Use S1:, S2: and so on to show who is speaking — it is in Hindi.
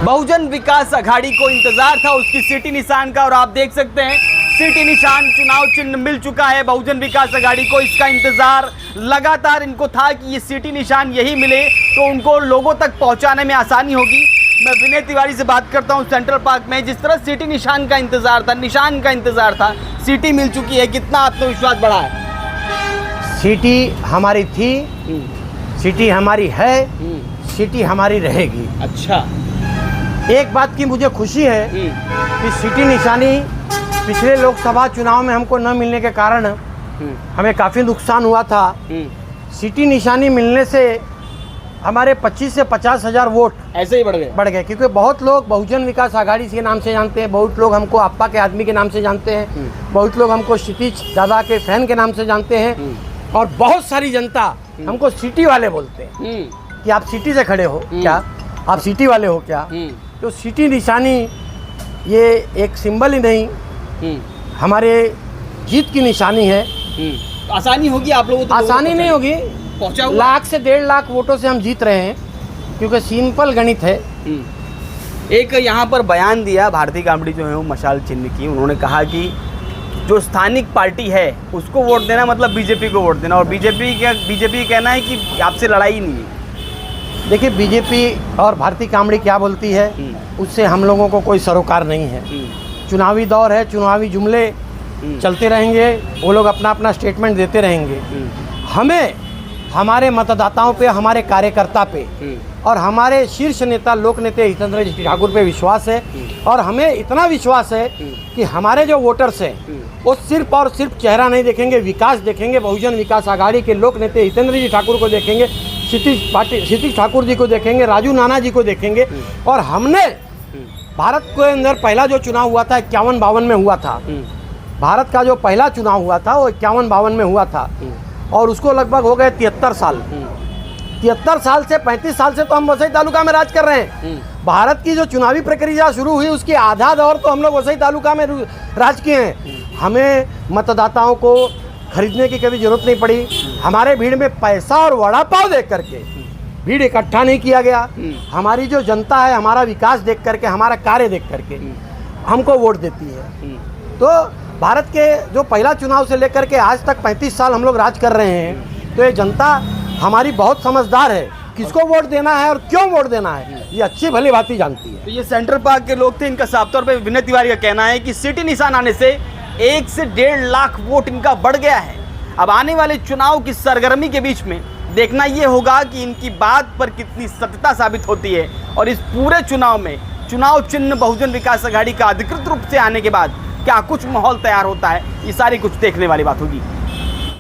S1: बहुजन विकास अघाड़ी को इंतजार था उसकी सिटी निशान का, और आप देख सकते हैं सिटी निशान चुनाव चिन्ह मिल चुका है बहुजन विकास अघाड़ी को। इसका इंतजार लगातार इनको था कि ये सिटी निशान यही मिले तो उनको लोगों तक पहुंचाने में आसानी होगी। मैं विनय तिवारी से बात करता हूं सेंट्रल पार्क में। जिस तरह सिटी निशान का इंतजार था, निशान का इंतजार था, सिटी मिल चुकी है, कितना आत्मविश्वास बढ़ा है?
S2: सिटी हमारी थी, सिटी हमारी है, सिटी हमारी रहेगी।
S1: अच्छा,
S2: एक बात की मुझे खुशी है कि सिटी निशानी पिछले लोकसभा चुनाव में हमको न मिलने के कारण हमें काफ़ी नुकसान हुआ था। सिटी निशानी मिलने से हमारे 25 से 50 हज़ार वोट
S1: ऐसे ही बढ़ गए,
S2: क्योंकि बहुत लोग बहुजन विकास अघाड़ी के नाम से जानते हैं, बहुत लोग हमको अप्पा के आदमी के नाम से जानते हैं, बहुत लोग हमको क्षितिज दादा के फैन के नाम से जानते हैं, और बहुत सारी जनता हमको सिटी वाले बोलते हैं कि आप सिटी से खड़े हो क्या, आप सिटी वाले हो क्या। तो सिटी निशानी ये एक सिंबल ही नहीं, हमारे जीत की निशानी है।
S1: आसानी होगी आप लोगों को?
S2: आसानी नहीं होगी,
S1: पहुंचा
S2: 1 से 1.5 लाख वोटों से हम जीत रहे हैं, क्योंकि सिंपल गणित है।
S1: एक यहाँ पर बयान दिया भारतीय कामड़ी जो है वो मशाल चिन्ह की, उन्होंने कहा कि जो स्थानिक पार्टी है उसको वोट देना मतलब बीजेपी को वोट देना, और बीजेपी कहना है कि आपसे लड़ाई ही नहीं है।
S2: देखिए, बीजेपी और भारतीय कामड़ी क्या बोलती है उससे हम लोगों को कोई सरोकार नहीं है। चुनावी दौर है, चुनावी जुमले चलते रहेंगे, वो लोग अपना अपना स्टेटमेंट देते रहेंगे। हमें हमारे मतदाताओं पे, हमारे कार्यकर्ता पे और हमारे शीर्ष नेता लोक नेता हितेंद्र जी ठाकुर पे विश्वास है, और हमें इतना विश्वास है कि हमारे जो वोटर्स हैं वो सिर्फ और सिर्फ चेहरा नहीं देखेंगे, विकास देखेंगे। बहुजन विकास अघाड़ी के लोक नेता हितेंद्र जी ठाकुर को देखेंगे, क्षितिज ठाकुर जी को देखेंगे, राजू नाना जी को देखेंगे। और हमने भारत के अंदर पहला जो चुनाव हुआ था 51-52 में हुआ था, भारत का जो पहला चुनाव हुआ था वो 51-52 में हुआ था, और उसको लगभग हो गए 73 साल। 73 साल से 35 साल से तो हम वसई तालुका में राज कर रहे हैं। भारत की जो चुनावी प्रक्रिया शुरू हुई उसकी आधा दौर तो हम लोग वसई तालुका में राज किए हैं। हमें मतदाताओं को खरीदने की कभी जरूरत नहीं पड़ी। हमारे भीड़ में पैसा और वड़ा पाव देख करके भीड़ इकट्ठा नहीं किया गया। हमारी जो जनता है हमारा विकास देख करके, हमारा कार्य देख करके हमको वोट देती है। तो भारत के जो पहला चुनाव से लेकर के आज तक 35 साल हम लोग राज कर रहे हैं, तो ये जनता हमारी बहुत समझदार है, किसको वोट देना है और क्यों वोट देना है ये अच्छी भली बात ही जानती है।
S1: तो ये सेंट्रल पार्क के लोग थे, इनका साफ तौर पे विनय तिवारी का कहना है कि सिटी निशान आने से 1 से 1.5 लाख वोट इनका बढ़ गया है। अब आने वाले चुनाव की सरगर्मी के बीच में देखना ये होगा कि इनकी बात पर कितनी सत्यता साबित होती है, और इस पूरे चुनाव में चुनाव चिन्ह बहुजन विकास अघाड़ी का अधिकृत रूप से आने के बाद क्या कुछ माहौल तैयार होता है, ये सारी कुछ देखने वाली बात होगी।